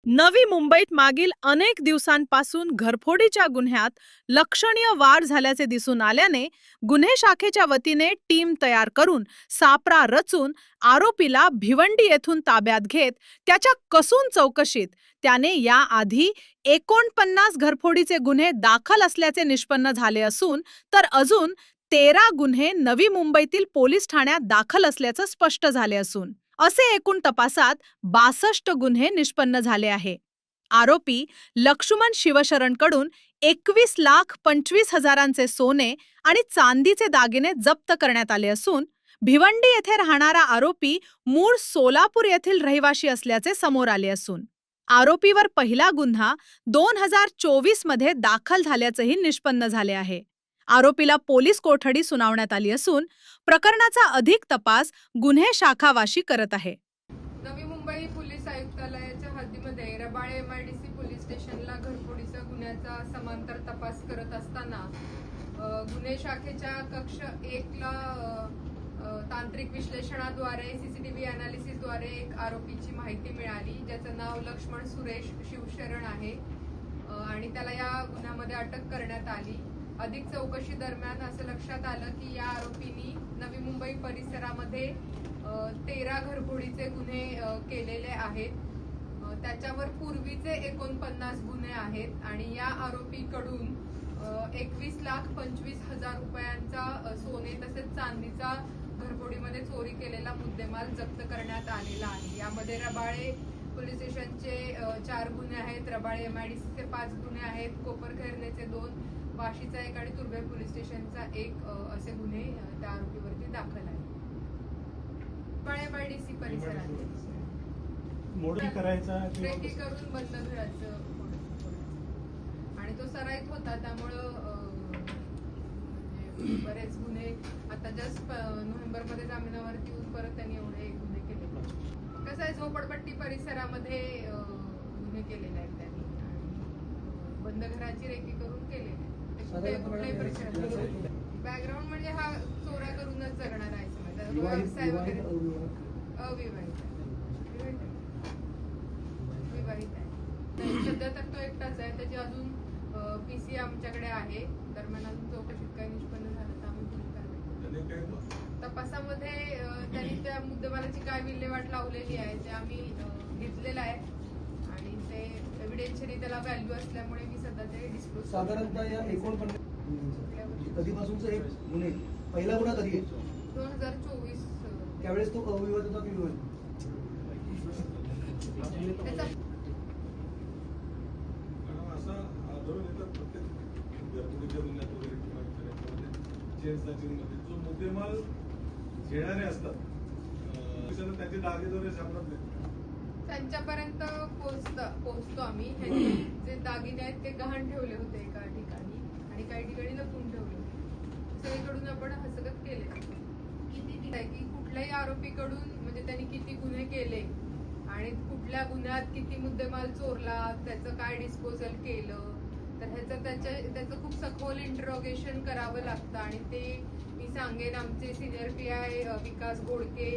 नवी मुंबईत मागील अनेक दिवसांपासून घरफोडीच्या गुन्ह्यात लक्षणीय वाढ झाल्याचे दिसून आल्याने गुन्हे शाखेच्या वतीने टीम तयार करून सापळा रचून आरोपीला भिवंडी येथून ताब्यात घेत त्याच्या कसून चौकशीत त्याने याआधी 49 घरफोडीचे गुन्हे दाखल असल्याचे निष्पन्न झाले असून तर अजून 13 गुन्हे नवी मुंबईतील पोलीस ठाण्यात दाखल असल्याचे स्पष्ट झाले असून असे एकूण तपासात 62 गुन्हे निष्पन्न झाले आहे। आरोपी लक्ष्मण शिवशरणकडून 21,25,000चे सोने आणि चांदीचे दागिने जप्त करण्यात आले असून भिवंडी येथे राहणारा आरोपी मूळ सोलापूर येथील रहिवासी असल्याचे समोर आले असून आरोपीवर पहिला गुन्हा 2024 मध्ये दाखल झाल्याचेही निष्पन्न झाले आहे। आरोपीला पोलीस कोठडी सुनावण्यात आली असून प्रकरणाचा अधिक तपास गुन्हे शाखावाशी करत आहे। नवी मुंबई पोलीस आयुक्तालयाच्या हद्दीमध्ये रबाळे एमआयडीसी पोलीस स्टेशनला घरफोडीच्या गुन्ह्याचा समांतर तपास करत असताना गुन्हे शाखेच्या कक्ष 1 ला तांत्रिक विश्लेषणाद्वारे सीसीटीव्ही अनालिसिसद्वारे एक आरोपीची माहिती मिळाली, ज्याचं नाव लक्ष्मण सुरेश शिवशरण आहे आणि त्याला या गुन्ह्यामध्ये अटक करण्यात आली। अधिक चौकशी दरम्यान असं लक्षात आलं की या आरोपींनी नवी मुंबई परिसरामध्ये 13 घरफोडीचे गुन्हे केलेले आहेत। त्याच्यावर पूर्वीचे 49 गुन्हे आहेत आणि या आरोपीकडून 21,25,000 रुपयांचा सोने तसेच चांदीचा घरफोडीमध्ये चोरी केलेला मुद्देमाल जप्त करण्यात आलेला आहे। यामध्ये रबाळे पोलीस स्टेशनचे 4 गुन्हे आहेत, रबाळे एमआयडीसीचे 5 गुन्हे आहेत, कोपरखैरनेचे 2, वाशीचा 1 आणि तुर्भे पोलीस स्टेशनचा 1 असे गुन्हे त्या आरोपीवरती दाखल आहेत। रबाळे एमआयडीसी परिसरात रेकी करून बंद घराचं आणि तो सराईत होता, त्यामुळं बरेच गुन्हे आता जस्ट नोव्हेंबरमध्ये जामिनावरती येऊन परत त्यांनी एवढे गुन्हे केले। कसं आहे, झोपडपट्टी परिसरामध्ये गुन्हे केलेले आहेत त्यांनी आणि बंद घराची रेकी करून केलेले आहेत। कुठल्याही परिसरात बॅकग्राऊंड म्हणजे हा चोऱ्या करूनच जगणार आहे, व्यवसाय वगैरे अविवाहित आहे। सध्या तर तो एकटाच आहे, त्याची अजून पीसी आमच्याकडे आहे। दरम्यान अजून चौकशीत काही निष्पन्न झालं तर आम्ही पुढील कारवाई तपासामध्ये त्यांनी त्या मुद्देमालाची काय विल्हेवाट लावलेली आहे ते आम्ही घेतलेलं आहे आणि ते एव्हिडेन्शियली त्याला व्हॅल्यू असल्यामुळे मी सध्या ते डिस्क्लोज साधारणतः या 49 कधीपासूनचा एक गुन्हे पहिला गुन्हा कधी आहे? 2024 त्यावेळेस तो अविवाहित होता की विवाहित? जो मुद्देमाल घेणारे असतात त्याचे दागिने सापडत नाही, त्यांच्यापर्यंत पोहोचतो आम्ही। जे दागिने आहेत ते गहाण ठेवले होते एका ठिकाणी आणि काही ठिकाणी लपून ठेवले होते। सगळीकडून आपण हस्तगत केले की कुठल्याही आरोपीकडून म्हणजे त्यांनी किती गुन्हे केले आणि कुठल्या गुन्ह्यात किती मुद्देमाल चोरला, त्याचं काय डिस्पोजल केलं, तर त्याचं खूप सखोल इंटरोगेशन करावं लागतं आणि ते मी सांगेन आमचे सिनियर PI विकास घोडके,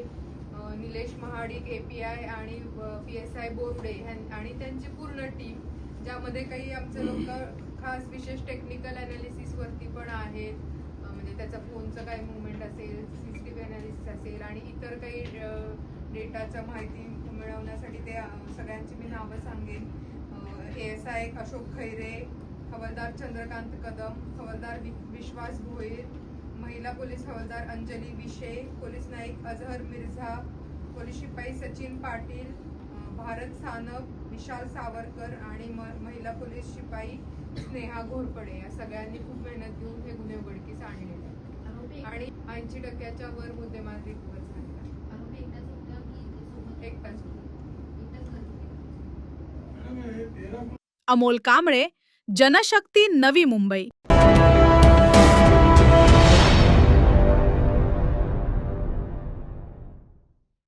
निलेश महाडिक API आणि PSI बोर्डे आणि त्यांची पूर्ण टीम, ज्यामध्ये काही आमचे लोक खास विशेष टेक्निकल अनालिसिस वरती पण आहेत, म्हणजे त्याचा फोनचं काही मुवमेंट असेल, सीसीटीव्ही अनालिसिस असेल आणि इतर काही डेटाच्या माहिती मिळवण्यासाठी ते सगळ्यांची मी नावं सांगेन। ASI अशोक खैरे, हवालदार चंद्रकांत कदम, हवालदार विश्वास भोईर, महिला पोलीस हवालदार अंजली विशे, पोलीस नाईक अजहर मिर्झा, पोलीस शिपाई सचिन पाटील, भारत सानप, विशाल सावरकर आणि महिला पोलीस शिपाई स्नेहा घोरपडे या सगळ्यांनी खूप मेहनत घेऊन हे गुन्हे उघडकीस आणलेले आहेत आणि 80% वर मुद्देमाल रिकव्हर झालेला आहे। एकटाच अमोल कांबळे, जनशक्ती, नवी मुंबई।